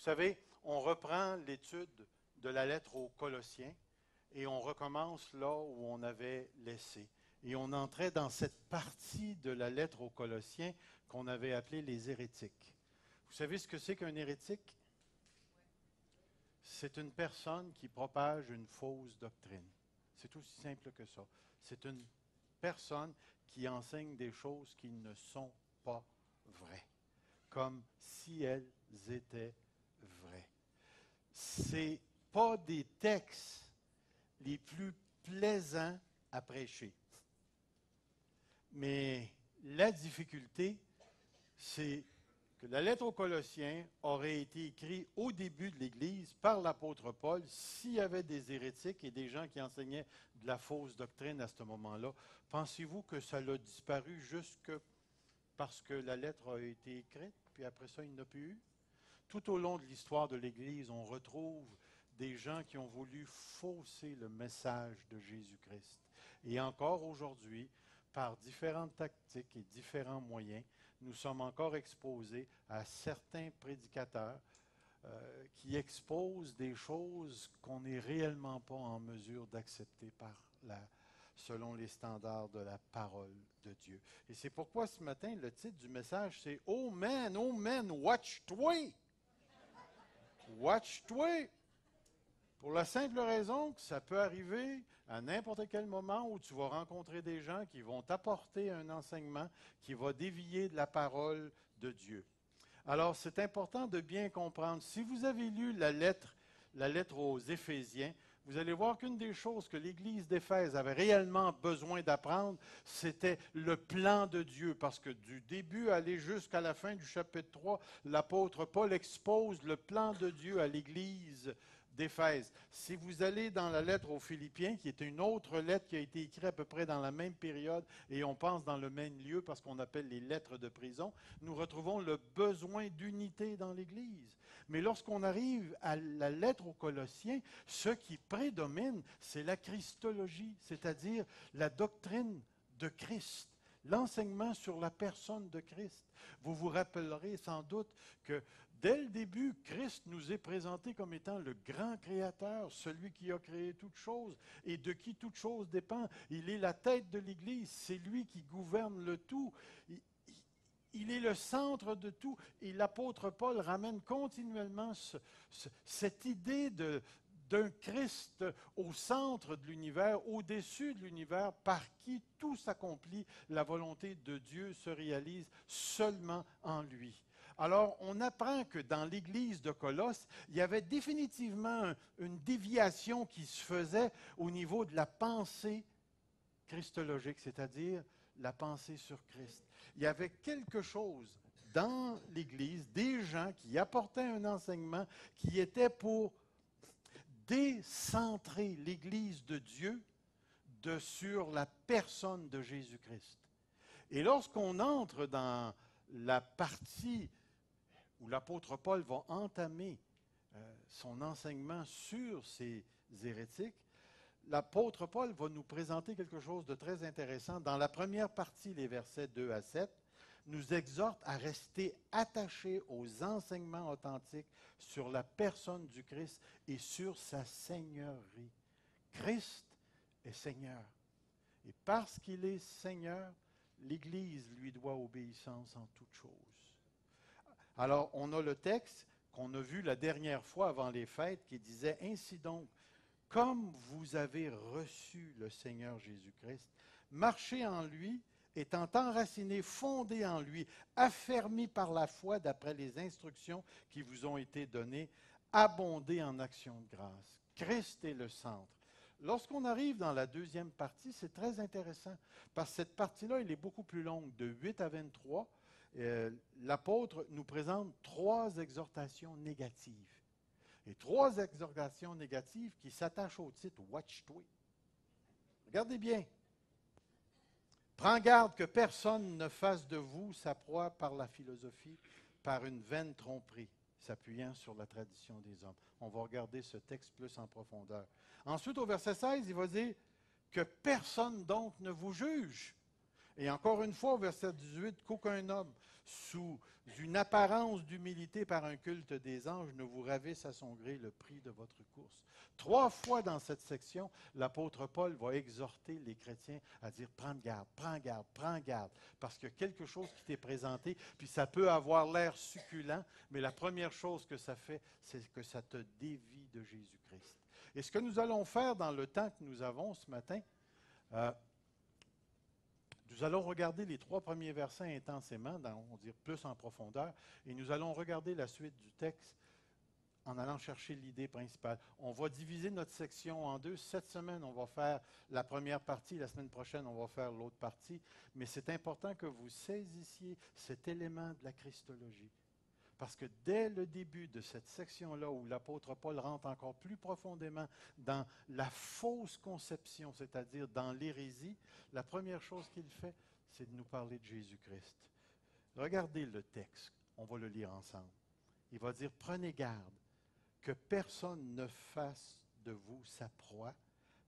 savez, on reprend l'étude de la lettre aux Colossiens et on recommence là où on avait laissé. Et on entrait dans cette partie de la lettre aux Colossiens qu'on avait appelée les hérétiques. Vous savez ce que c'est qu'un hérétique? C'est une personne qui propage une fausse doctrine. C'est aussi simple que ça. C'est une personne qui enseigne des choses qui ne sont pas vraies, comme si elles étaient vraies. C'est pas des textes les plus plaisants à prêcher. Mais la difficulté, c'est que la lettre aux Colossiens aurait été écrite au début de l'Église par l'apôtre Paul s'il y avait des hérétiques et des gens qui enseignaient de la fausse doctrine à ce moment-là. Pensez-vous que ça l'a disparu jusque parce que la lettre a été écrite, puis après ça, il n'y en a plus eu? Tout au long de l'histoire de l'Église, on retrouve des gens qui ont voulu fausser le message de Jésus-Christ. Et encore aujourd'hui, par différentes tactiques et différents moyens, nous sommes encore exposés à certains prédicateurs qui exposent des choses qu'on n'est réellement pas en mesure d'accepter selon les standards de la parole de Dieu. Et c'est pourquoi ce matin, le titre du message, c'est « Oh man, watch-toi! » Watch-toi! Pour la simple raison que ça peut arriver à n'importe quel moment où tu vas rencontrer des gens qui vont t'apporter un enseignement qui va dévier de la parole de Dieu. Alors, c'est important de bien comprendre. Si vous avez lu la lettre aux Éphésiens, vous allez voir qu'une des choses que l'Église d'Éphèse avait réellement besoin d'apprendre, c'était le plan de Dieu. Parce que du début à aller jusqu'à la fin du chapitre 3, l'apôtre Paul expose le plan de Dieu à l'Église d'Éphèse. Si vous allez dans la lettre aux Philippiens, qui est une autre lettre qui a été écrite à peu près dans la même période, et on pense dans le même lieu parce qu'on appelle les lettres de prison, nous retrouvons le besoin d'unité dans l'Église. Mais lorsqu'on arrive à la lettre aux Colossiens, ce qui prédomine, c'est la Christologie, c'est-à-dire la doctrine de Christ, l'enseignement sur la personne de Christ. Vous vous rappellerez sans doute que dès le début, Christ nous est présenté comme étant le grand créateur, celui qui a créé toutes choses et de qui toute chose dépend. Il est la tête de l'Église, c'est lui qui gouverne le tout. Il est le centre de tout. Et l'apôtre Paul ramène continuellement cette idée d'un Christ au centre de l'univers, au-dessus de l'univers, par qui tout s'accomplit, la volonté de Dieu se réalise seulement en lui. Alors, on apprend que dans l'Église de Colosse, il y avait définitivement une déviation qui se faisait au niveau de la pensée christologique, c'est-à-dire la pensée sur Christ. Il y avait quelque chose dans l'Église, des gens qui apportaient un enseignement qui était pour décentrer l'Église de Dieu sur la personne de Jésus-Christ. Et lorsqu'on entre dans la partie où l'apôtre Paul va entamer son enseignement sur ces hérétiques, l'apôtre Paul va nous présenter quelque chose de très intéressant. Dans la première partie, les versets 2 à 7, nous exhorte à rester attachés aux enseignements authentiques sur la personne du Christ et sur sa seigneurie. Christ est Seigneur. Et parce qu'il est Seigneur, l'Église lui doit obéissance en toutes choses. Alors, on a le texte qu'on a vu la dernière fois avant les fêtes qui disait « Ainsi donc, comme vous avez reçu le Seigneur Jésus-Christ, marchez en lui, étant enracinés, fondés en lui, affermis par la foi d'après les instructions qui vous ont été données, abondez en actions de grâce. » Christ est le centre. Lorsqu'on arrive dans la deuxième partie, c'est très intéressant, parce que cette partie-là, elle est beaucoup plus longue, de 8 à 23. L'apôtre nous présente 3 exhortations négatives. Et 3 exhortations négatives qui s'attachent au titre « Watch-toi ». Regardez bien. Prends garde que personne ne fasse de vous sa proie par la philosophie, par une vaine tromperie, s'appuyant sur la tradition des hommes. On va regarder ce texte plus en profondeur. Ensuite, au verset 16, il va dire que personne donc ne vous juge. Et encore une fois, au verset 18, qu'aucun homme, sous une apparence d'humilité par un culte des anges, ne vous ravisse à son gré le prix de votre course. 3 fois dans cette section, l'apôtre Paul va exhorter les chrétiens à dire « Prends garde, prends garde, prends garde », parce qu'il y a quelque chose qui t'est présenté, puis ça peut avoir l'air succulent, mais la première chose que ça fait, c'est que ça te dévie de Jésus-Christ. Et ce que nous allons faire dans le temps que nous avons ce matin, nous allons regarder les 3 premiers versets intensément, on dirait plus en profondeur, et nous allons regarder la suite du texte en allant chercher l'idée principale. On va diviser notre section en 2. Cette semaine, on va faire la première partie. La semaine prochaine, on va faire l'autre partie. Mais c'est important que vous saisissiez cet élément de la Christologie. Parce que dès le début de cette section-là, où l'apôtre Paul rentre encore plus profondément dans la fausse conception, c'est-à-dire dans l'hérésie, la première chose qu'il fait, c'est de nous parler de Jésus-Christ. Regardez le texte, on va le lire ensemble. Il va dire, prenez garde que personne ne fasse de vous sa proie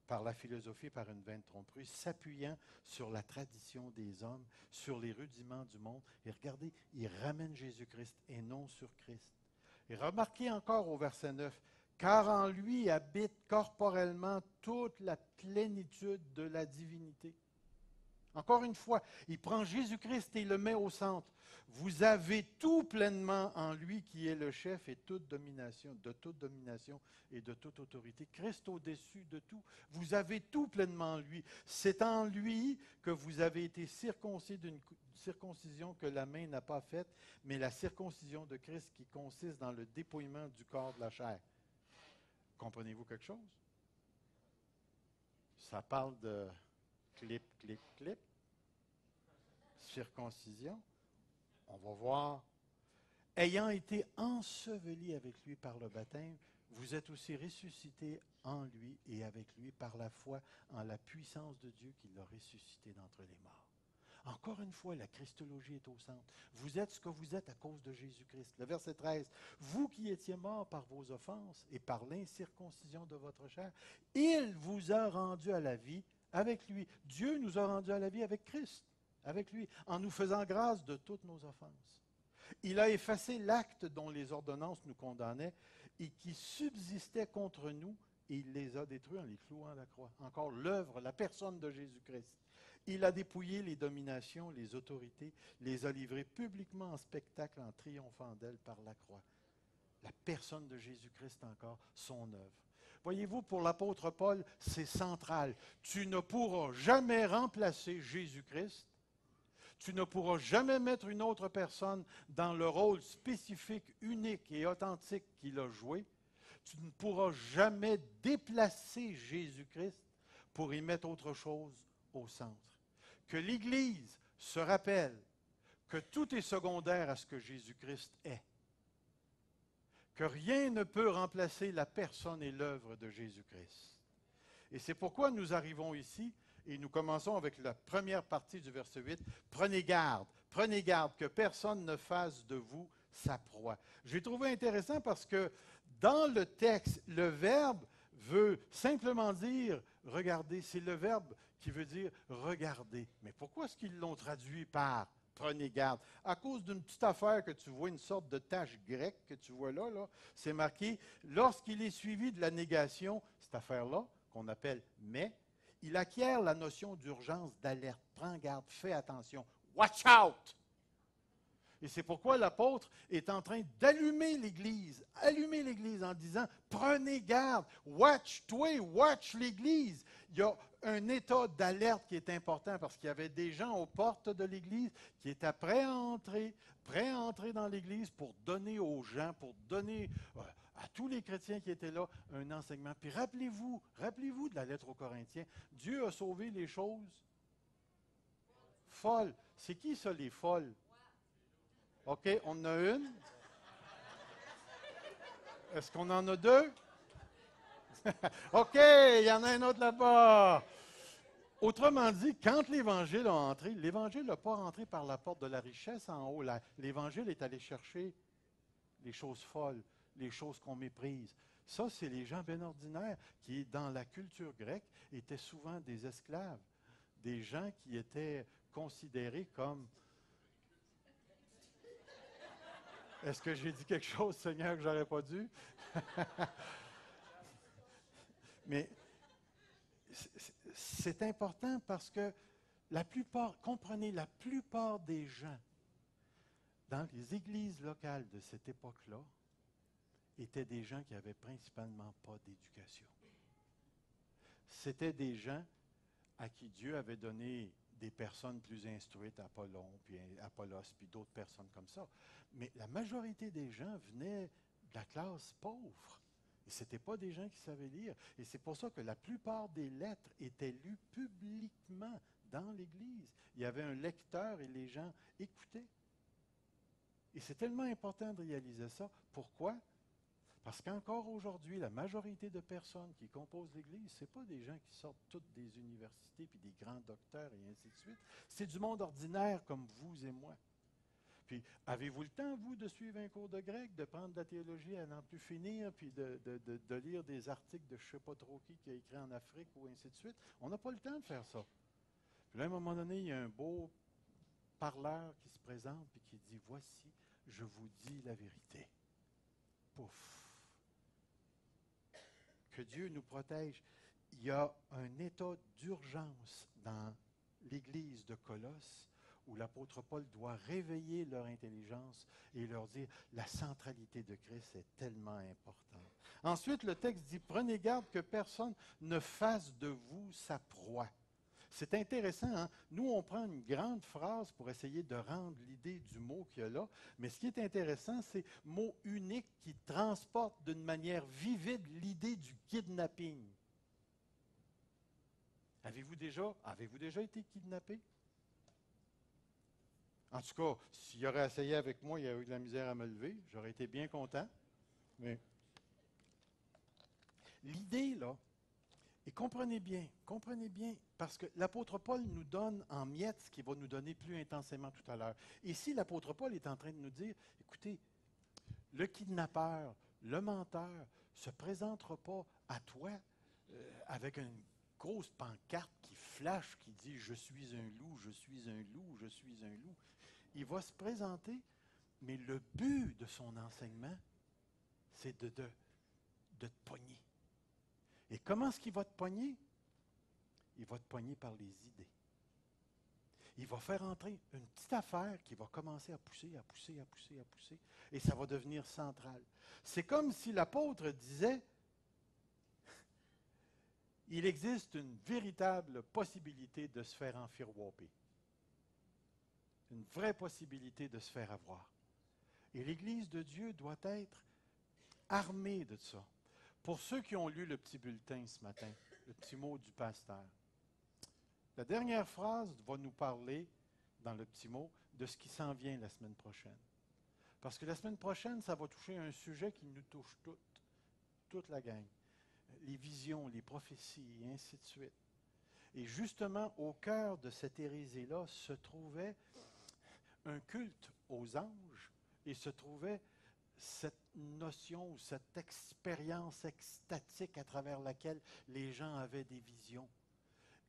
par la philosophie, par une vaine tromperie, s'appuyant sur la tradition des hommes, sur les rudiments du monde. Et regardez, il ramène Jésus-Christ et non sur Christ. Et remarquez encore au verset 9, « Car en lui habite corporellement toute la plénitude de la divinité. » Encore une fois, il prend Jésus-Christ et il le met au centre. Vous avez tout pleinement en lui qui est le chef et de toute domination et de toute autorité. Christ au-dessus de tout. Vous avez tout pleinement en lui. C'est en lui que vous avez été circoncis d'une circoncision que la main n'a pas faite, mais la circoncision de Christ qui consiste dans le dépouillement du corps de la chair. Comprenez-vous quelque chose? Ça parle de clip, clip, clip. Circoncision. On va voir. Ayant été ensevelis avec lui par le baptême, vous êtes aussi ressuscités en lui et avec lui par la foi en la puissance de Dieu qui l'a ressuscité d'entre les morts. Encore une fois, la Christologie est au centre. Vous êtes ce que vous êtes à cause de Jésus-Christ. Le verset 13. Vous qui étiez morts par vos offenses et par l'incirconcision de votre chair, il vous a rendu à la vie avec lui. Dieu nous a rendus à la vie avec Christ, avec lui, en nous faisant grâce de toutes nos offenses. Il a effacé l'acte dont les ordonnances nous condamnaient et qui subsistait contre nous, et il les a détruits en les clouant à la croix. Encore l'œuvre, la personne de Jésus-Christ. Il a dépouillé les dominations, les autorités, les a livrées publiquement en spectacle en triomphant d'elles par la croix. La personne de Jésus-Christ encore, son œuvre. Voyez-vous, pour l'apôtre Paul, c'est central. Tu ne pourras jamais remplacer Jésus-Christ. Tu ne pourras jamais mettre une autre personne dans le rôle spécifique, unique et authentique qu'il a joué. Tu ne pourras jamais déplacer Jésus-Christ pour y mettre autre chose au centre. Que l'Église se rappelle que tout est secondaire à ce que Jésus-Christ est. Que rien ne peut remplacer la personne et l'œuvre de Jésus-Christ. Et c'est pourquoi nous arrivons ici et nous commençons avec la première partie du verset 8. Prenez garde que personne ne fasse de vous sa proie. J'ai trouvé intéressant parce que dans le texte, le verbe veut simplement dire regarder. C'est le verbe qui veut dire regarder. Mais pourquoi est-ce qu'ils l'ont traduit par prenez garde? À cause d'une petite affaire que tu vois, une sorte de tache grecque que tu vois là, c'est marqué, lorsqu'il est suivi de la négation, cette affaire-là, qu'on appelle mais, il acquiert la notion d'urgence, d'alerte. Prends garde, fais attention. Watch out! Et c'est pourquoi l'apôtre est en train d'allumer l'Église en disant, prenez garde, watch-toi, watch l'Église. Il y a un état d'alerte qui est important parce qu'il y avait des gens aux portes de l'Église qui étaient prêts à entrer dans l'Église pour donner aux gens, pour donner à tous les chrétiens qui étaient là un enseignement. Puis rappelez-vous de la lettre aux Corinthiens, Dieu a sauvé les choses folles. C'est qui ça, les folles? OK, on en a une. Est-ce qu'on en a 2? OK, il y en a un autre là-bas. Autrement dit, quand l'Évangile a entré, l'Évangile n'a pas rentré par la porte de la richesse en haut. L'Évangile est allé chercher les choses folles, les choses qu'on méprise. Ça, c'est les gens bien ordinaires qui, dans la culture grecque, étaient souvent des esclaves, des gens qui étaient considéré comme... Est-ce que j'ai dit quelque chose, Seigneur, que j'aurais pas dû? Mais c'est important parce que comprenez, la plupart des gens dans les églises locales de cette époque-là étaient des gens qui n'avaient principalement pas d'éducation. C'était des gens à qui Dieu avait donné des personnes plus instruites, Apollon, puis Apollos, puis d'autres personnes comme ça. Mais la majorité des gens venaient de la classe pauvre. Et ce n'étaient pas des gens qui savaient lire. Et c'est pour ça que la plupart des lettres étaient lues publiquement dans l'Église. Il y avait un lecteur et les gens écoutaient. Et c'est tellement important de réaliser ça. Pourquoi? Parce qu'encore aujourd'hui, la majorité de personnes qui composent l'Église, ce n'est pas des gens qui sortent toutes des universités puis des grands docteurs et ainsi de suite. C'est du monde ordinaire comme vous et moi. Puis, avez-vous le temps, vous, de suivre un cours de grec, de prendre de la théologie à n'en plus finir, puis de lire des articles de je ne sais pas trop qui a écrit en Afrique ou ainsi de suite? On n'a pas le temps de faire ça. Puis là, à un moment donné, il y a un beau parleur qui se présente et qui dit, voici, je vous dis la vérité. Pouf! Que Dieu nous protège. Il y a un état d'urgence dans l'Église de Colosse où l'apôtre Paul doit réveiller leur intelligence et leur dire la centralité de Christ est tellement importante. Ensuite, le texte dit, prenez garde que personne ne fasse de vous sa proie. C'est intéressant, hein? Nous, on prend une grande phrase pour essayer de rendre l'idée du mot qu'il y a là, mais ce qui est intéressant, c'est mot unique qui transporte d'une manière vivide l'idée du kidnapping. Avez-vous déjà été kidnappé? En tout cas, s'il aurait essayé avec moi, il aurait eu de la misère à me lever, j'aurais été bien content. Mais l'idée, là, et comprenez bien, parce que l'apôtre Paul nous donne en miettes ce qu'il va nous donner plus intensément tout à l'heure. Ici, l'apôtre Paul est en train de nous dire, écoutez, le kidnappeur, le menteur, ne se présentera pas à toi avec une grosse pancarte qui flash, qui dit « Je suis un loup, je suis un loup, je suis un loup ». Il va se présenter, mais le but de son enseignement, c'est de te pogner. Et comment est-ce qu'il va te pogner? Il va te pogner par les idées. Il va faire entrer une petite affaire qui va commencer à pousser, à pousser, à pousser, à pousser, et ça va devenir central. C'est comme si l'apôtre disait, il existe une véritable possibilité de se faire enfirouaper. Une vraie possibilité de se faire avoir. Et l'Église de Dieu doit être armée de ça. Pour ceux qui ont lu le petit bulletin ce matin, le petit mot du pasteur, la dernière phrase va nous parler, dans le petit mot, de ce qui s'en vient la semaine prochaine. Parce que la semaine prochaine, ça va toucher un sujet qui nous touche toute la gang. Les visions, les prophéties, et ainsi de suite. Et justement, au cœur de cette hérésie-là se trouvait un culte aux anges et se trouvait cette notion ou cette expérience extatique à travers laquelle les gens avaient des visions.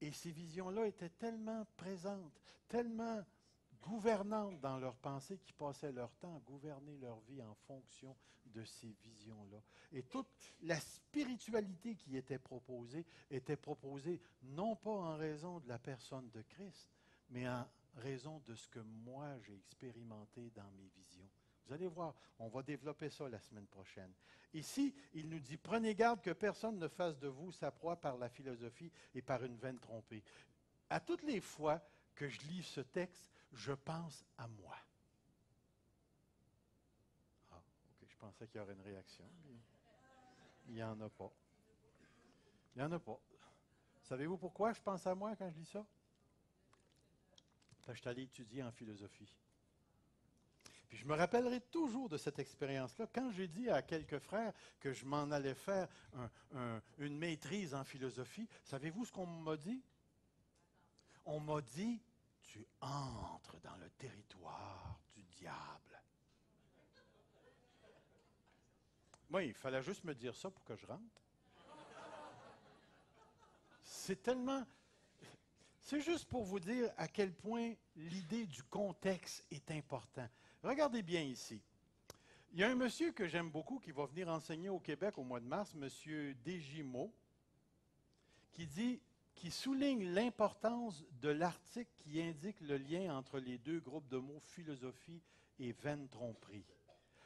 Et ces visions-là étaient tellement présentes, tellement gouvernantes dans leur pensée qu'ils passaient leur temps à gouverner leur vie en fonction de ces visions-là. Et toute la spiritualité qui était proposée non pas en raison de la personne de Christ, mais en raison de ce que moi j'ai expérimenté dans mes visions. Vous allez voir, on va développer ça la semaine prochaine. Ici, il nous dit, prenez garde que personne ne fasse de vous sa proie par la philosophie et par une vaine trompée. À toutes les fois que je lis ce texte, je pense à moi. Ah, ok, je pensais qu'il y aurait une réaction. Il n'y en a pas. Il n'y en a pas. Savez-vous pourquoi je pense à moi quand je lis ça? Parce que je suis allé étudier en philosophie. Puis je me rappellerai toujours de cette expérience-là. Quand j'ai dit à quelques frères que je m'en allais faire une maîtrise en philosophie, savez-vous ce qu'on m'a dit? On m'a dit, tu entres dans le territoire du diable. Moi, il fallait juste me dire ça pour que je rentre. C'est tellement... C'est juste pour vous dire à quel point l'idée du contexte est importante. Regardez bien ici. Il y a un monsieur que j'aime beaucoup qui va venir enseigner au Québec au mois de mars, monsieur Desgimaux, qui souligne l'importance de l'article qui indique le lien entre les deux groupes de mots philosophie et vaine tromperie.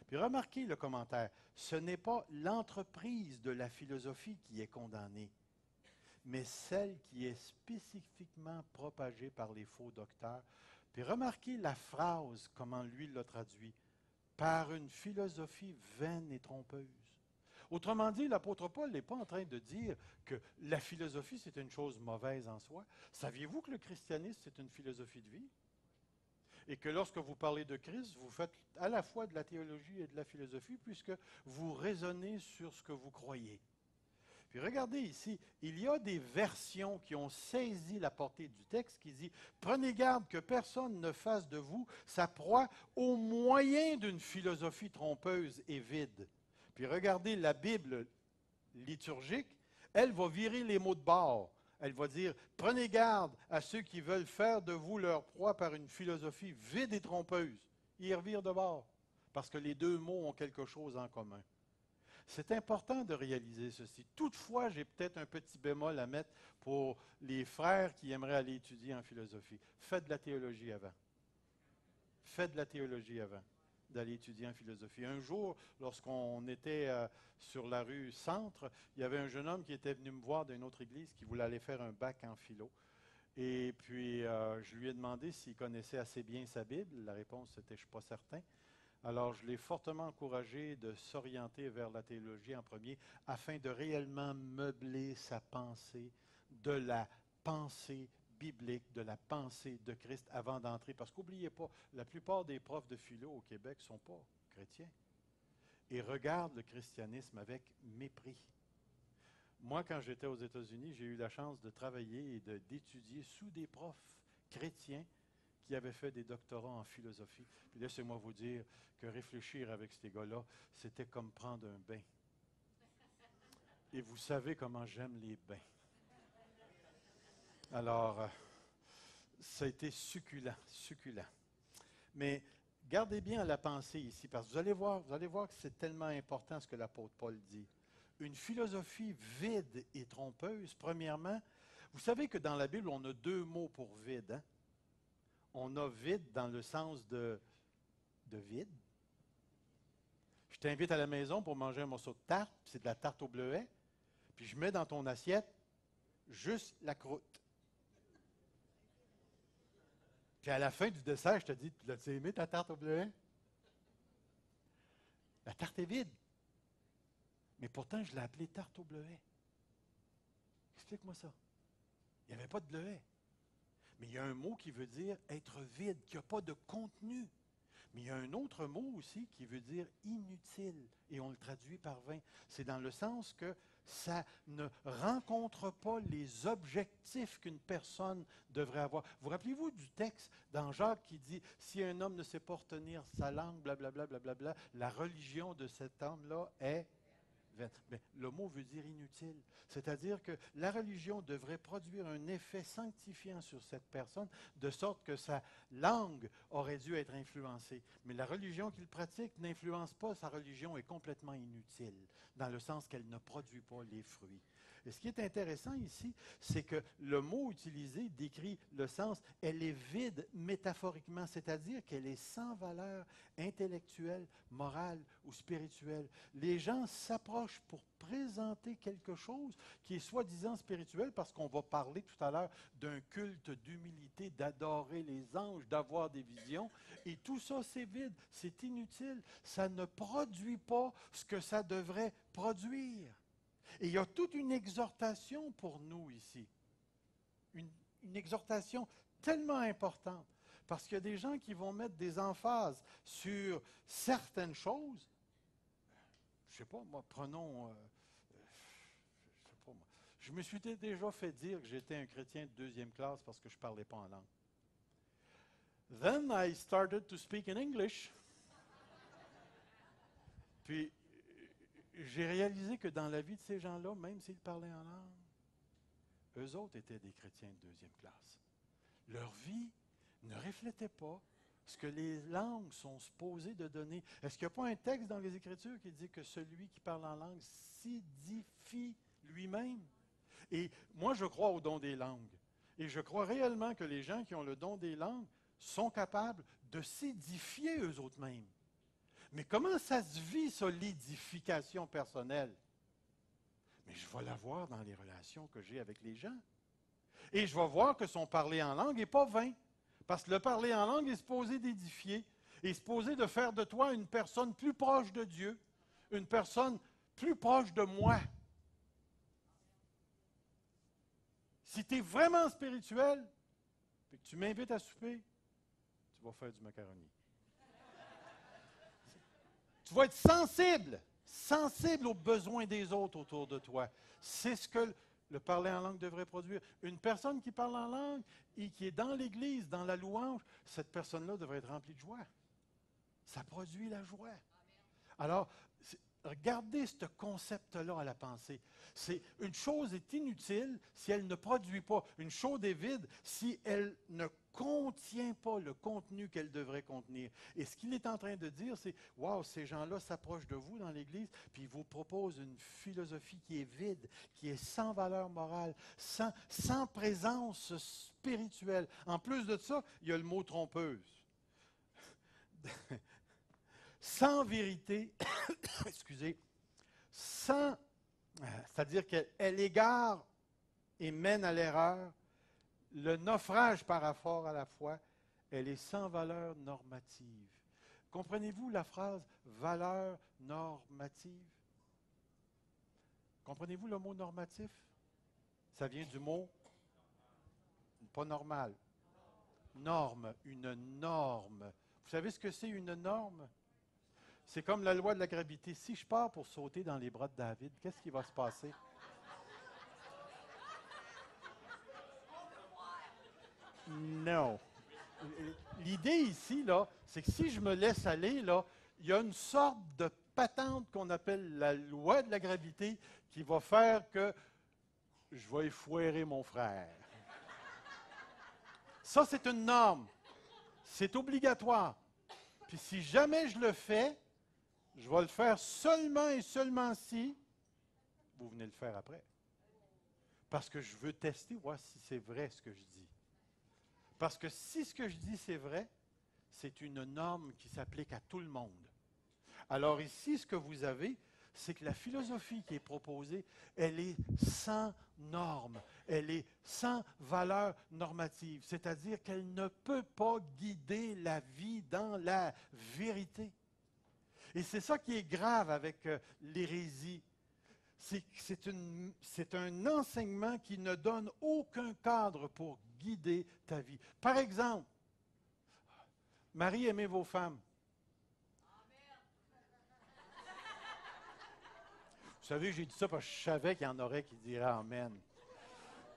Puis remarquez le commentaire, ce n'est pas l'entreprise de la philosophie qui est condamnée, mais celle qui est spécifiquement propagée par les faux docteurs. Puis remarquez la phrase, comment lui l'a traduit, par une philosophie vaine et trompeuse. Autrement dit, l'apôtre Paul n'est pas en train de dire que la philosophie, c'est une chose mauvaise en soi. Saviez-vous que le christianisme, c'est une philosophie de vie? Et que lorsque vous parlez de Christ, vous faites à la fois de la théologie et de la philosophie, puisque vous raisonnez sur ce que vous croyez. Puis regardez ici, il y a des versions qui ont saisi la portée du texte qui dit « Prenez garde que personne ne fasse de vous sa proie au moyen d'une philosophie trompeuse et vide. » Puis regardez la Bible liturgique, elle va virer les mots de bord. Elle va dire « Prenez garde à ceux qui veulent faire de vous leur proie par une philosophie vide et trompeuse. » Ils revirent de bord, parce que les deux mots ont quelque chose en commun. C'est important de réaliser ceci. Toutefois, j'ai peut-être un petit bémol à mettre pour les frères qui aimeraient aller étudier en philosophie. Faites de la théologie avant. Faites de la théologie avant d'aller étudier en philosophie. Un jour, lorsqu'on était sur la rue Centre, il y avait un jeune homme qui était venu me voir d'une autre église qui voulait aller faire un bac en philo. Et puis, je lui ai demandé s'il connaissait assez bien sa Bible. La réponse était « je ne suis pas certain ». Alors, je l'ai fortement encouragé de s'orienter vers la théologie en premier, afin de réellement meubler sa pensée de la pensée biblique, de la pensée de Christ avant d'entrer. Parce qu'oubliez pas, la plupart des profs de philo au Québec ne sont pas chrétiens et regardent le christianisme avec mépris. Moi, quand j'étais aux États-Unis, j'ai eu la chance de travailler et d'étudier sous des profs chrétiens qui avaient fait des doctorats en philosophie. Puis laissez-moi vous dire que réfléchir avec ces gars-là, c'était comme prendre un bain. Et vous savez comment j'aime les bains. Alors, ça a été succulent, succulent. Mais gardez bien la pensée ici, parce que vous allez voir que c'est tellement important ce que l'apôtre Paul dit. Une philosophie vide et trompeuse, premièrement, vous savez que dans la Bible, on a deux mots pour vide, hein? On a vide dans le sens de vide. Je t'invite à la maison pour manger un morceau de tarte, c'est de la tarte au bleuet, puis je mets dans ton assiette juste la croûte. Puis à la fin du dessert, je te dis, l'as-tu aimé ta tarte au bleuet? La tarte est vide. Mais pourtant, je l'ai appelée tarte au bleuet. Explique-moi ça. Il n'y avait pas de bleuet. Mais il y a un mot qui veut dire être vide, qui n'a pas de contenu. Mais il y a un autre mot aussi qui veut dire inutile, et on le traduit par vain. C'est dans le sens que ça ne rencontre pas les objectifs qu'une personne devrait avoir. Vous rappelez-vous du texte dans Jacques qui dit « Si un homme ne sait pas retenir sa langue, blablabla, blablabla, la religion de cet homme-là est... » Mais le mot veut dire inutile. C'est-à-dire que la religion devrait produire un effet sanctifiant sur cette personne, de sorte que sa langue aurait dû être influencée. Mais la religion qu'il pratique n'influence pas, sa religion est complètement inutile, dans le sens qu'elle ne produit pas les fruits. Et ce qui est intéressant ici, c'est que le mot utilisé décrit le sens, elle est vide métaphoriquement, c'est-à-dire qu'elle est sans valeur intellectuelle, morale ou spirituelle. Les gens s'approchent pour présenter quelque chose qui est soi-disant spirituel, parce qu'on va parler tout à l'heure d'un culte d'humilité, d'adorer les anges, d'avoir des visions, et tout ça c'est vide, c'est inutile, ça ne produit pas ce que ça devrait produire. Et il y a toute une exhortation pour nous ici. Une exhortation tellement importante. Parce qu'il y a des gens qui vont mettre des emphases sur certaines choses. Je ne sais pas, moi, prenons... je sais pas, moi. Je me suis déjà fait dire que j'étais un chrétien de deuxième classe parce que je ne parlais pas en langue. Then I started to speak in English. Puis, j'ai réalisé que dans la vie de ces gens-là, même s'ils parlaient en langue, eux autres étaient des chrétiens de deuxième classe. leur vie ne reflétait pas ce que les langues sont supposées de donner. Est-ce qu'il n'y a pas un texte dans les Écritures qui dit que celui qui parle en langue s'édifie lui-même? Et moi, je crois au don des langues. Et je crois réellement que les gens qui ont le don des langues sont capables de s'édifier eux-mêmes. Mais comment ça se vit, ça, l'édification personnelle? Mais je vais la voir dans les relations que j'ai avec les gens. Et je vais voir que son parler en langue n'est pas vain. Parce que le parler en langue est supposé d'édifier, est supposé de faire de toi une personne plus proche de Dieu, une personne plus proche de moi. Si tu es vraiment spirituel et que tu m'invites à souper, tu vas faire du macaroni. Tu vas être sensible aux besoins des autres autour de toi. C'est ce que le parler en langue devrait produire. Une personne qui parle en langue et qui est dans l'Église, dans la louange, cette personne-là devrait être remplie de joie. Ça produit la joie. Alors, regardez ce concept-là à la pensée. Une chose est inutile si elle ne produit pas. Une chose est vide si elle ne contient pas le contenu qu'elle devrait contenir. Et ce qu'il est en train de dire, c'est « Wow, ces gens-là s'approchent de vous dans l'Église, puis ils vous proposent une philosophie qui est vide, qui est sans valeur morale, sans présence spirituelle. » En plus de ça, il y a le mot « trompeuse ». Sans vérité, excusez, c'est-à-dire qu'elle égare et mène à l'erreur, le naufrage par rapport à la foi, elle est sans valeur normative. Comprenez-vous la phrase valeur normative? Comprenez-vous le mot normatif? Ça vient du mot pas normal. Norme, une norme. Vous savez ce que c'est une norme? C'est comme la loi de la gravité. Si je pars pour sauter dans les bras de David, qu'est-ce qui va se passer? Non. L'idée ici, là, c'est que si je me laisse aller, là, il y a une sorte de patente qu'on appelle la loi de la gravité qui va faire que je vais effouérer mon frère. Ça, c'est une norme. C'est obligatoire. Puis si jamais je le fais, je vais le faire seulement et seulement si vous venez le faire après. Parce que je veux tester, voir si c'est vrai ce que je dis. Parce que si ce que je dis c'est vrai, c'est une norme qui s'applique à tout le monde. Alors ici, ce que vous avez, c'est que la philosophie qui est proposée, elle est sans norme, elle est sans valeur normative, c'est-à-dire qu'elle ne peut pas guider la vie dans la vérité. Et c'est ça qui est grave avec l'hérésie. C'est un enseignement qui ne donne aucun cadre pour guider ta vie. Par exemple, Marie, aimez vos femmes. Vous savez, j'ai dit ça parce que je savais qu'il y en aurait qui diraient Amen.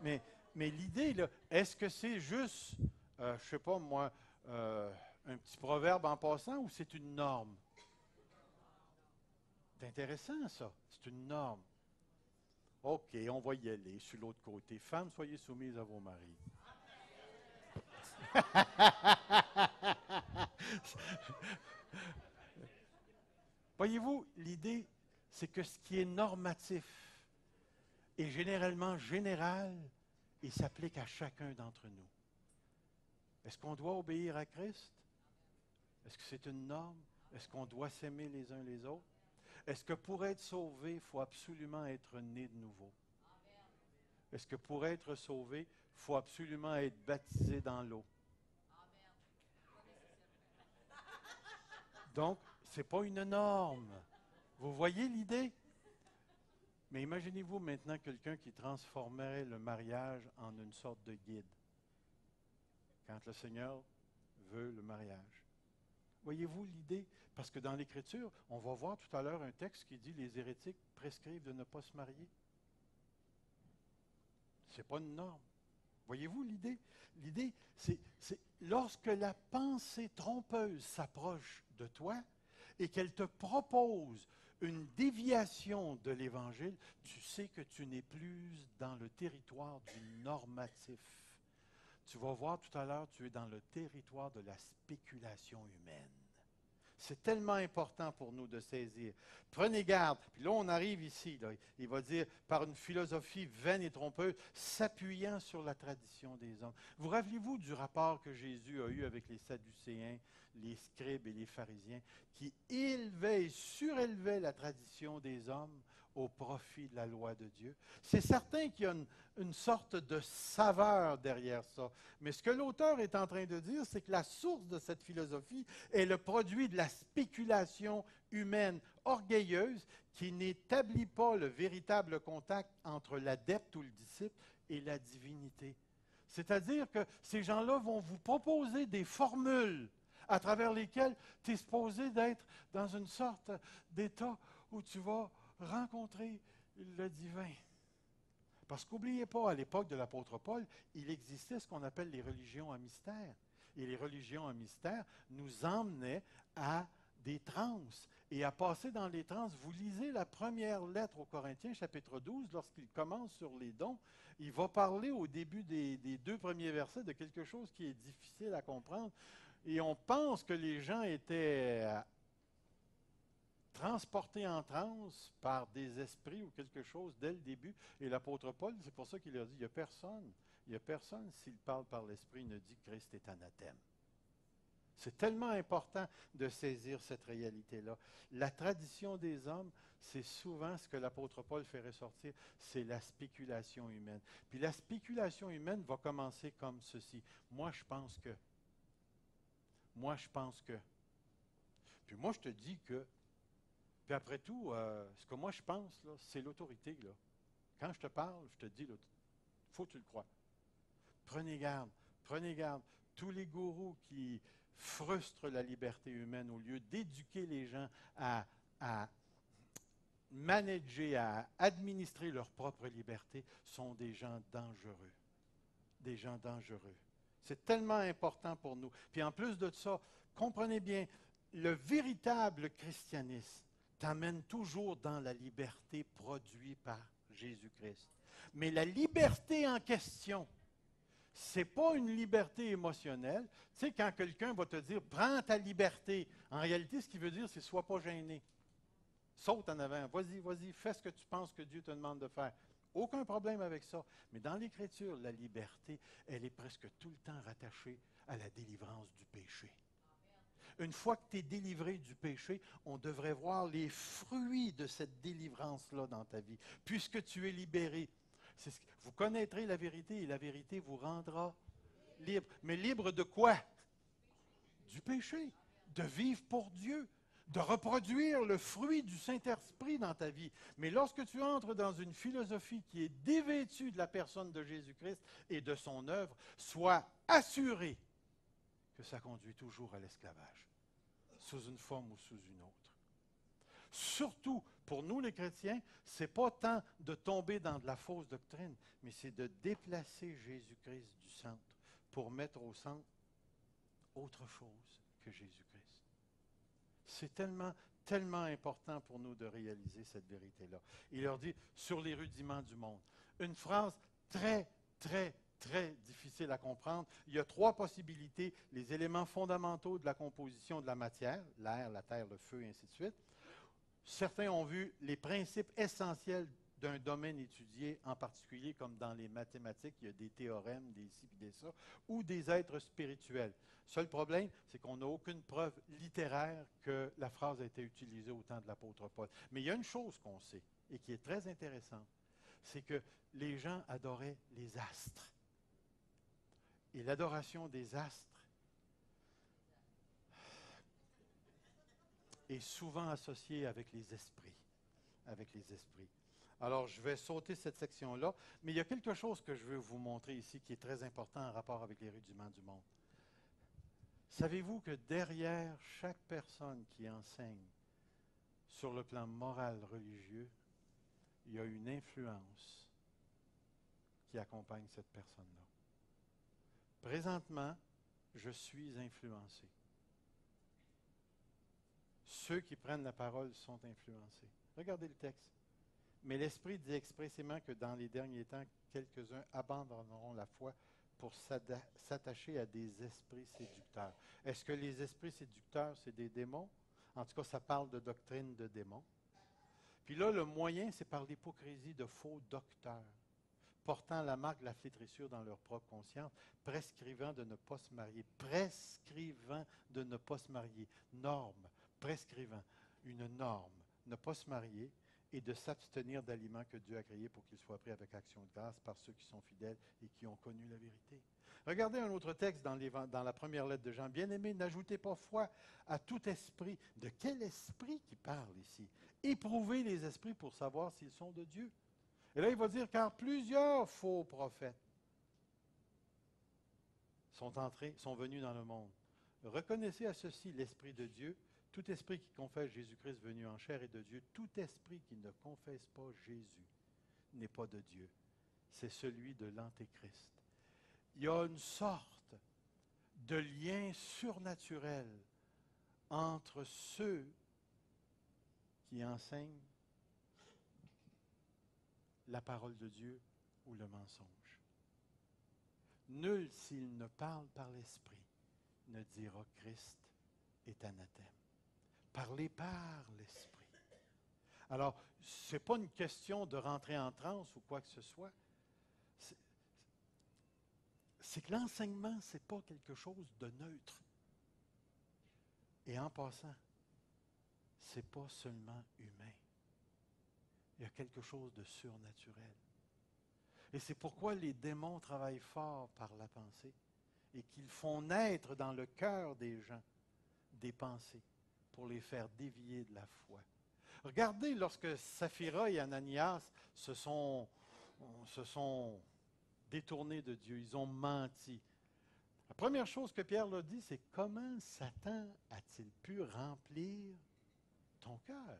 Mais l'idée, là, est-ce que c'est juste, je ne sais pas moi, un petit proverbe en passant ou c'est une norme? C'est intéressant, ça. C'est une norme. OK, on va y aller sur l'autre côté. Femmes, soyez soumises à vos maris. Voyez-vous, l'idée, c'est que ce qui est normatif est généralement général et s'applique à chacun d'entre nous. Est-ce qu'on doit obéir à Christ? Est-ce que c'est une norme? Est-ce qu'on doit s'aimer les uns les autres? Est-ce que pour être sauvé, il faut absolument être né de nouveau? Est-ce que pour être sauvé, il faut absolument être baptisé dans l'eau? Donc, ce n'est pas une norme. Vous voyez l'idée? Mais imaginez-vous maintenant quelqu'un qui transformerait le mariage en une sorte de guide. Quand le Seigneur veut le mariage. Voyez-vous l'idée? Parce que dans l'Écriture, on va voir tout à l'heure un texte qui dit les hérétiques prescrivent de ne pas se marier. Ce n'est pas une norme. Voyez-vous l'idée? L'idée, c'est lorsque la pensée trompeuse s'approche de toi et qu'elle te propose une déviation de l'Évangile, tu sais que tu n'es plus dans le territoire du normatif. tu vas voir tout à l'heure, tu es dans le territoire de la spéculation humaine. C'est tellement important pour nous de saisir. Prenez garde. Puis là, on arrive ici. Là, il va dire, par une philosophie vaine et trompeuse, s'appuyant sur la tradition des hommes. Vous rappelez-vous du rapport que Jésus a eu avec les Sadducéens, les scribes et les pharisiens, qui élevaient et surélevaient la tradition des hommes au profit de la loi de Dieu? C'est certain qu'il y a une sorte de saveur derrière ça. Mais ce que l'auteur est en train de dire, c'est que la source de cette philosophie est le produit de la spéculation humaine orgueilleuse qui n'établit pas le véritable contact entre l'adepte ou le disciple et la divinité. C'est-à-dire que ces gens-là vont vous proposer des formules à travers lesquelles tu es supposé d'être dans une sorte d'état où tu vas rencontrer le divin. Parce qu'oubliez pas, à l'époque de l'apôtre Paul, il existait ce qu'on appelle les religions à mystère. Et les religions à mystère nous emmenaient à des transes et à passer dans les transes. Vous lisez la première lettre aux Corinthiens, chapitre 12, lorsqu'il commence sur les dons, il va parler au début des 2 premiers versets de quelque chose qui est difficile à comprendre. Et on pense que les gens étaient transportés en transe par des esprits ou quelque chose dès le début. Et l'apôtre Paul, c'est pour ça qu'il leur dit, il n'y a personne, s'il parle par l'esprit, ne dit que Christ est anathème. C'est tellement important de saisir cette réalité-là. La tradition des hommes, c'est souvent ce que l'apôtre Paul fait ressortir, c'est la spéculation humaine. Puis la spéculation humaine va commencer comme ceci. Moi, je pense que. Moi, je pense que. Puis moi, je te dis que. Puis après tout, ce que moi je pense, là, c'est l'autorité. Là. Quand je te parle, je te dis, il faut que tu le crois. Prenez garde, prenez garde. Tous les gourous qui frustrent la liberté humaine au lieu d'éduquer les gens à manager, à administrer leur propre liberté, sont des gens dangereux. Des gens dangereux. C'est tellement important pour nous. Puis en plus de ça, comprenez bien, le véritable christianisme t'amène toujours dans la liberté produite par Jésus-Christ. Mais la liberté en question, ce n'est pas une liberté émotionnelle. Tu sais, quand quelqu'un va te dire « prends ta liberté », en réalité, ce qu'il veut dire, c'est « sois pas gêné ». Saute en avant, vas-y, fais ce que tu penses que Dieu te demande de faire. Aucun problème avec ça. Mais dans l'Écriture, la liberté, elle est presque tout le temps rattachée à la délivrance du péché. Une fois que tu es délivré du péché, on devrait voir les fruits de cette délivrance-là dans ta vie. Puisque tu es libéré, vous connaîtrez la vérité et la vérité vous rendra libre. Mais libre de quoi? Du péché. De vivre pour Dieu. De reproduire le fruit du Saint-Esprit dans ta vie. Mais lorsque tu entres dans une philosophie qui est dévêtue de la personne de Jésus-Christ et de son œuvre, sois assuré que ça conduit toujours à l'esclavage, sous une forme ou sous une autre. Surtout, pour nous les chrétiens, ce n'est pas tant de tomber dans de la fausse doctrine, mais c'est de déplacer Jésus-Christ du centre pour mettre au centre autre chose que Jésus-Christ. C'est tellement important pour nous de réaliser cette vérité-là. Il leur dit, sur les rudiments du monde. Une phrase très difficile à comprendre. Il y a 3 possibilités, les éléments fondamentaux de la composition de la matière, l'air, la terre, le feu, et ainsi de suite. Certains ont vu les principes essentiels d'un domaine étudié, en particulier comme dans les mathématiques, il y a des théorèmes, des ci et des ça, ou des êtres spirituels. Seul problème, c'est qu'on n'a aucune preuve littéraire que la phrase a été utilisée au temps de l'apôtre Paul. Mais il y a une chose qu'on sait, et qui est très intéressante, c'est que les gens adoraient les astres. Et l'adoration des astres est souvent associée avec les esprits. Avec les esprits. Alors, je vais sauter cette section-là, mais il y a quelque chose que je veux vous montrer ici qui est très important en rapport avec les rudiments du monde. Savez-vous que derrière chaque personne qui enseigne sur le plan moral religieux, il y a une influence qui accompagne cette personne-là. Présentement, je suis influencé. Ceux qui prennent la parole sont influencés. Regardez le texte. Mais l'Esprit dit expressément que dans les derniers temps, quelques-uns abandonneront la foi pour s'attacher à des esprits séducteurs. Est-ce que les esprits séducteurs, c'est des démons? En tout cas, ça parle de doctrine de démons. Puis là, le moyen, c'est par l'hypocrisie de faux docteurs, portant la marque de la flétrissure dans leur propre conscience, prescrivant de ne pas se marier, prescrivant de ne pas se marier, norme, prescrivant une norme, ne pas se marier et de s'abstenir d'aliments que Dieu a créés pour qu'ils soient pris avec action de grâce par ceux qui sont fidèles et qui ont connu la vérité. Regardez un autre texte dans la première lettre de Jean. Bien-aimés, n'ajoutez pas foi à tout esprit. De quel esprit qui parle ici? Éprouvez les esprits pour savoir s'ils sont de Dieu. Et là, il va dire, car plusieurs faux prophètes sont venus dans le monde. Reconnaissez à ceci l'Esprit de Dieu. Tout esprit qui confesse Jésus-Christ venu en chair est de Dieu. Tout esprit qui ne confesse pas Jésus n'est pas de Dieu. C'est celui de l'Antéchrist. Il y a une sorte de lien surnaturel entre ceux qui enseignent la parole de Dieu ou le mensonge. Nul, s'il ne parle par l'Esprit, ne dira Christ est anathème. Parlez par l'Esprit. Alors, ce n'est pas une question de rentrer en transe ou quoi que ce soit. C'est que l'enseignement, ce n'est pas quelque chose de neutre. Et en passant, ce n'est pas seulement humain. Il y a quelque chose de surnaturel. Et c'est pourquoi les démons travaillent fort par la pensée et qu'ils font naître dans le cœur des gens des pensées pour les faire dévier de la foi. Regardez, lorsque Saphira et Ananias se sont détournés de Dieu, ils ont menti. La première chose que Pierre leur dit, c'est comment Satan a-t-il pu remplir ton cœur?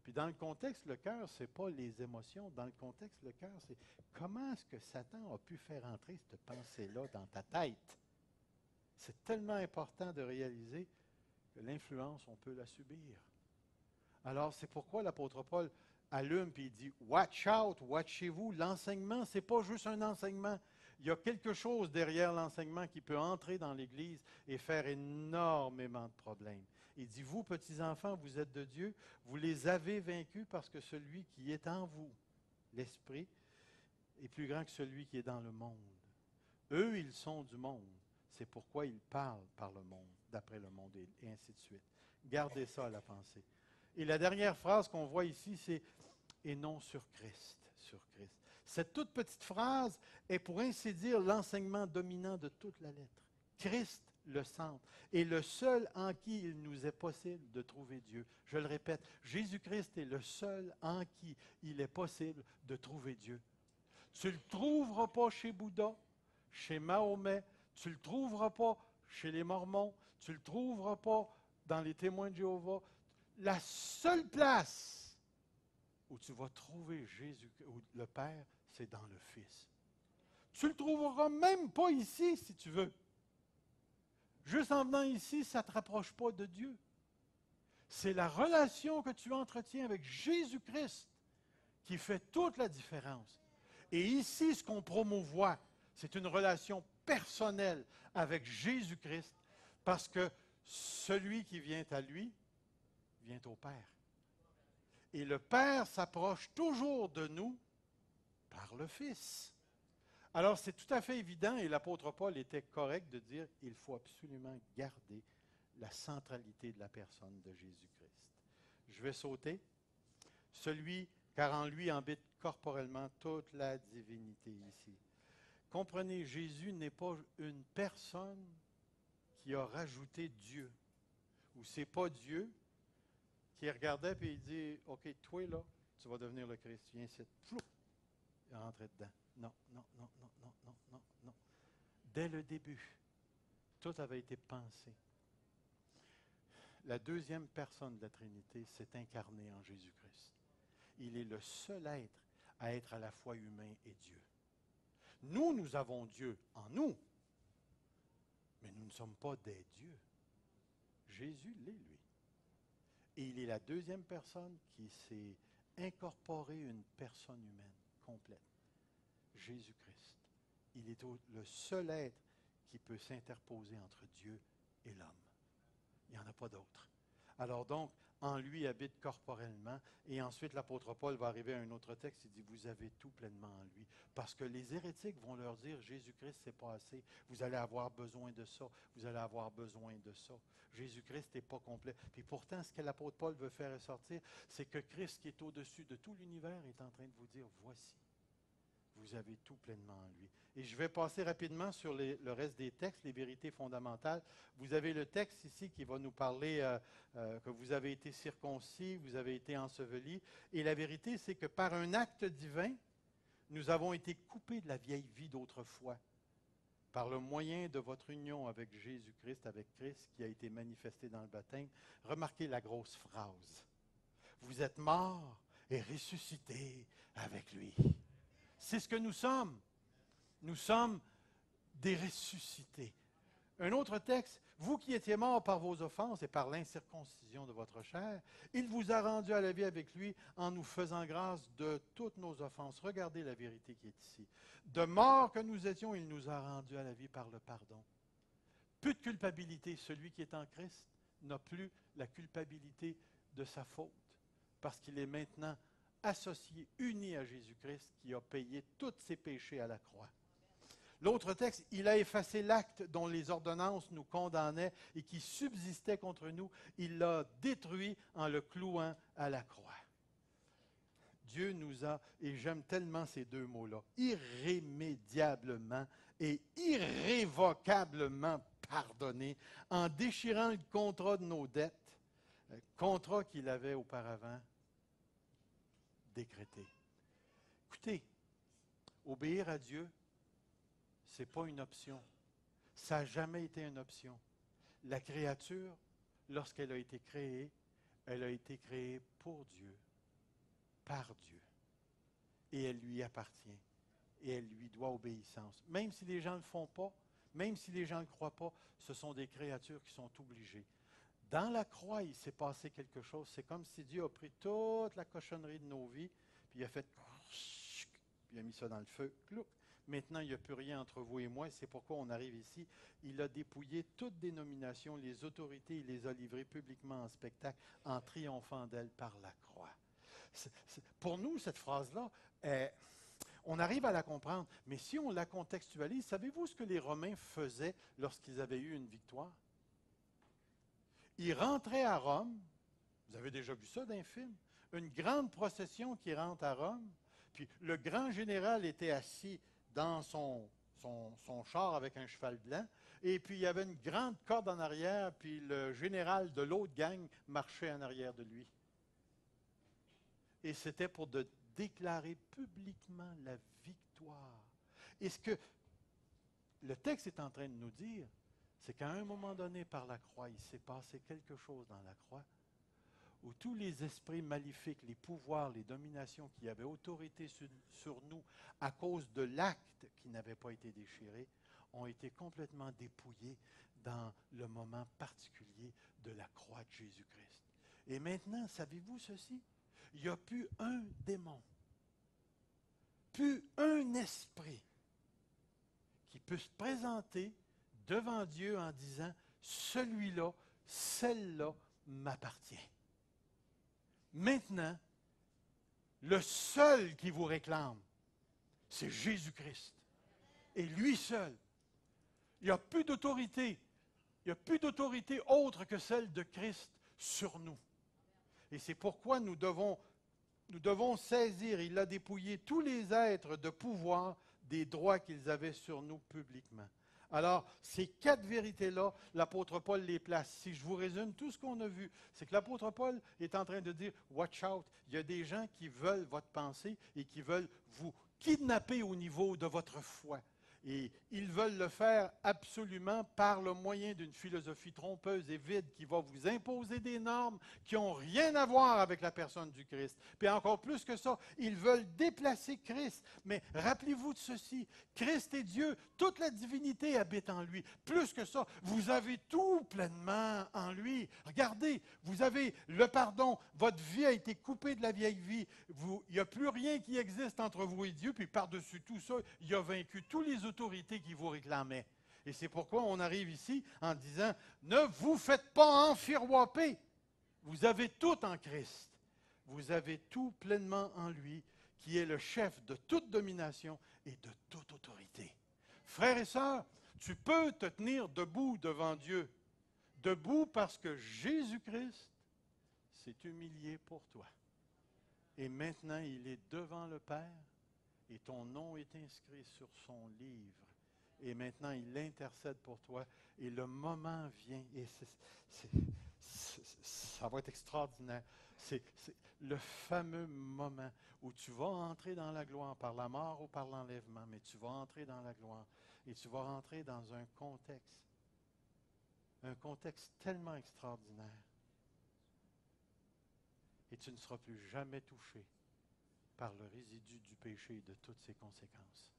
Puis dans le contexte, le cœur, ce n'est pas les émotions. Dans le contexte, le cœur, c'est comment est-ce que Satan a pu faire entrer cette pensée-là dans ta tête? C'est tellement important de réaliser que l'influence, on peut la subir. Alors, c'est pourquoi l'apôtre Paul allume et il dit « Watch out, watchez-vous ». L'enseignement, ce n'est pas juste un enseignement. Il y a quelque chose derrière l'enseignement qui peut entrer dans l'Église et faire énormément de problèmes. Il dit « Vous, petits enfants, vous êtes de Dieu, vous les avez vaincus parce que celui qui est en vous, l'Esprit, est plus grand que celui qui est dans le monde. Eux, ils sont du monde. C'est pourquoi ils parlent par le monde, d'après le monde, et ainsi de suite. » Gardez ça à la pensée. Et la dernière phrase qu'on voit ici, c'est « et non sur Christ ». Sur Christ. Cette toute petite phrase est, pour ainsi dire, l'enseignement dominant de toute la lettre. Christ, le centre, est le seul en qui il nous est possible de trouver Dieu. Je le répète, Jésus-Christ est le seul en qui il est possible de trouver Dieu. Tu ne le trouveras pas chez Bouddha, chez Mahomet, tu ne le trouveras pas chez les Mormons, tu ne le trouveras pas dans les témoins de Jéhovah. La seule place où tu vas trouver Jésus, ou le Père, c'est dans le Fils. Tu ne le trouveras même pas ici, si tu veux. Juste en venant ici, ça ne te rapproche pas de Dieu. C'est la relation que tu entretiens avec Jésus-Christ qui fait toute la différence. Et ici, ce qu'on promouvoit, c'est une relation personnelle avec Jésus-Christ, parce que celui qui vient à lui, vient au Père. Et le Père s'approche toujours de nous par le Fils. Alors, c'est tout à fait évident, et l'apôtre Paul était correct de dire qu'il faut absolument garder la centralité de la personne de Jésus-Christ. Je vais sauter. Car en lui habite corporellement toute la divinité ici. Comprenez, Jésus n'est pas une personne qui a rajouté Dieu. Ou c'est pas Dieu qui regardait et il dit, OK, toi là, tu vas devenir le Christ. Viens ici. Flou! Il est rentré dedans. Non, non, non, non, non, non, non, non. Dès le début, tout avait été pensé. La deuxième personne de la Trinité s'est incarnée en Jésus-Christ. Il est le seul être à être à la fois humain et Dieu. Nous avons Dieu en nous, mais nous ne sommes pas des dieux. Jésus l'est, lui. Et il est la deuxième personne qui s'est incorporée une personne humaine complète. Jésus-Christ. il est le seul être qui peut s'interposer entre Dieu et l'homme. Il n'y en a pas d'autre. Alors donc, en lui habite corporellement. Et ensuite, l'apôtre Paul va arriver à un autre texte, il dit, vous avez tout pleinement en lui. Parce que les hérétiques vont leur dire, Jésus-Christ, c'est pas assez. Vous allez avoir besoin de ça. Vous allez avoir besoin de ça. Jésus-Christ n'est pas complet. Puis pourtant, ce que l'apôtre Paul veut faire ressortir, c'est que Christ, qui est au-dessus de tout l'univers, est en train de vous dire, voici. Vous avez tout pleinement en lui. Et je vais passer rapidement sur le reste des textes, les vérités fondamentales. Vous avez le texte ici qui va nous parler que vous avez été circoncis, vous avez été ensevelis. Et la vérité, c'est que par un acte divin, nous avons été coupés de la vieille vie d'autrefois, par le moyen de votre union avec Jésus-Christ, avec Christ, qui a été manifesté dans le baptême. Remarquez la grosse phrase. Vous êtes morts et ressuscités avec lui. C'est ce que nous sommes. Nous sommes des ressuscités. Un autre texte, vous qui étiez morts par vos offenses et par l'incirconcision de votre chair, il vous a rendus à la vie avec lui en nous faisant grâce de toutes nos offenses. Regardez la vérité qui est ici. De mort que nous étions, il nous a rendus à la vie par le pardon. Plus de culpabilité. Celui qui est en Christ n'a plus la culpabilité de sa faute parce qu'il est maintenant associé, uni à Jésus-Christ qui a payé tous ses péchés à la croix. L'autre texte, il a effacé l'acte dont les ordonnances nous condamnaient et qui subsistait contre nous. Il l'a détruit en le clouant à la croix. Dieu nous a, et j'aime tellement ces deux mots-là, irrémédiablement et irrévocablement pardonné en déchirant le contrat de nos dettes, contrat qu'il avait auparavant décrété. Écoutez, obéir à Dieu, ce n'est pas une option. Ça n'a jamais été une option. La créature, lorsqu'elle a été créée, elle a été créée pour Dieu, par Dieu. Et elle lui appartient. Et elle lui doit obéissance. Même si les gens ne le font pas, même si les gens ne croient pas, ce sont des créatures qui sont obligées. Dans la croix, il s'est passé quelque chose. C'est comme si Dieu a pris toute la cochonnerie de nos vies, puis il a fait, puis il a mis ça dans le feu. Maintenant, il n'y a plus rien entre vous et moi. C'est pourquoi on arrive ici. Il a dépouillé toute dénomination, les autorités, il les a livrées publiquement en spectacle, en triomphant d'elles par la croix. Pour nous, cette phrase-là, on arrive à la comprendre. Mais si on la contextualise, savez-vous ce que les Romains faisaient lorsqu'ils avaient eu une victoire? Ils rentraient à Rome. Vous avez déjà vu ça dans un film? Une grande procession qui rentre à Rome. Puis le grand général était assis dans son char avec un cheval blanc. Et puis il y avait une grande corde en arrière. Puis le général de l'autre gang marchait en arrière de lui. Et c'était pour déclarer publiquement la victoire. Et ce que le texte est en train de nous dire, c'est qu'à un moment donné, par la croix, il s'est passé quelque chose dans la croix où tous les esprits maléfiques, les pouvoirs, les dominations qui avaient autorité sur nous à cause de l'acte qui n'avait pas été déchiré, ont été complètement dépouillés dans le moment particulier de la croix de Jésus-Christ. Et maintenant, savez-vous ceci? Il n'y a plus un démon, plus un esprit qui peut se présenter devant Dieu en disant « Celui-là, celle-là m'appartient ». Maintenant, le seul qui vous réclame, c'est Jésus-Christ. Et lui seul. Il n'y a plus d'autorité. Il n'y a plus d'autorité autre que celle de Christ sur nous. Et c'est pourquoi nous devons saisir, il a dépouillé tous les êtres de pouvoir des droits qu'ils avaient sur nous publiquement. Alors, ces quatre vérités-là, l'apôtre Paul les place. Si je vous résume tout ce qu'on a vu, c'est que l'apôtre Paul est en train de dire « Watch out ». Il y a des gens qui veulent votre pensée et qui veulent vous kidnapper au niveau de votre foi. Et ils veulent le faire absolument par le moyen d'une philosophie trompeuse et vide qui va vous imposer des normes qui n'ont rien à voir avec la personne du Christ. Puis encore plus que ça, ils veulent déplacer Christ. Mais rappelez-vous de ceci, Christ est Dieu, toute la divinité habite en lui. Plus que ça, vous avez tout pleinement en lui. Regardez, vous avez le pardon, votre vie a été coupée de la vieille vie. Il n'y a plus rien qui existe entre vous et Dieu, puis par-dessus tout ça, il a vaincu tous les autorités qui vous réclamaient. Et c'est pourquoi on arrive ici en disant, ne vous faites pas enfiroiper. Vous avez tout en Christ. Vous avez tout pleinement en lui, qui est le chef de toute domination et de toute autorité. Frères et sœurs, tu peux te tenir debout devant Dieu. Debout parce que Jésus-Christ s'est humilié pour toi. Et maintenant, il est devant le Père et ton nom est inscrit sur son livre. Et maintenant, il intercède pour toi. Et le moment vient, et ça va être extraordinaire. C'est le fameux moment où tu vas entrer dans la gloire par la mort ou par l'enlèvement, mais tu vas entrer dans la gloire. Et tu vas rentrer dans un contexte tellement extraordinaire. Et tu ne seras plus jamais touché par le résidu du péché et de toutes ses conséquences.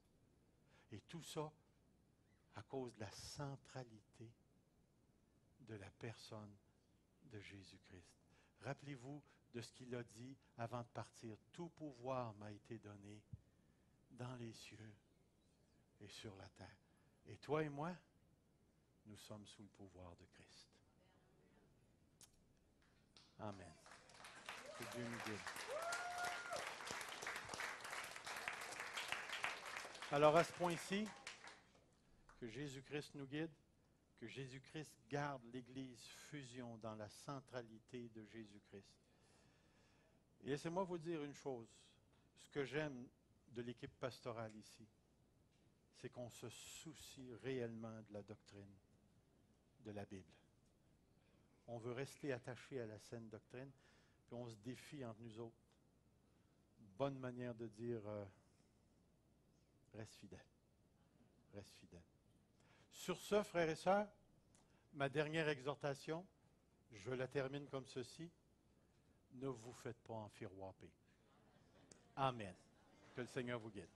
Et tout ça à cause de la centralité de la personne de Jésus-Christ. Rappelez-vous de ce qu'il a dit avant de partir. Tout pouvoir m'a été donné dans les cieux et sur la terre. Et toi et moi, nous sommes sous le pouvoir de Christ. Amen. Que Dieu nous guide. Alors à ce point-ci, que Jésus-Christ nous guide, que Jésus-Christ garde l'Église fusion dans la centralité de Jésus-Christ. Et laissez-moi vous dire une chose. Ce que j'aime de l'équipe pastorale ici, c'est qu'on se soucie réellement de la doctrine de la Bible. On veut rester attaché à la saine doctrine, puis on se défie entre nous autres. Bonne manière de dire, reste fidèle. Reste fidèle. Sur ce, frères et sœurs, ma dernière exhortation, je la termine comme ceci. Ne vous faites pas enfiroiper. Amen. Que le Seigneur vous guide.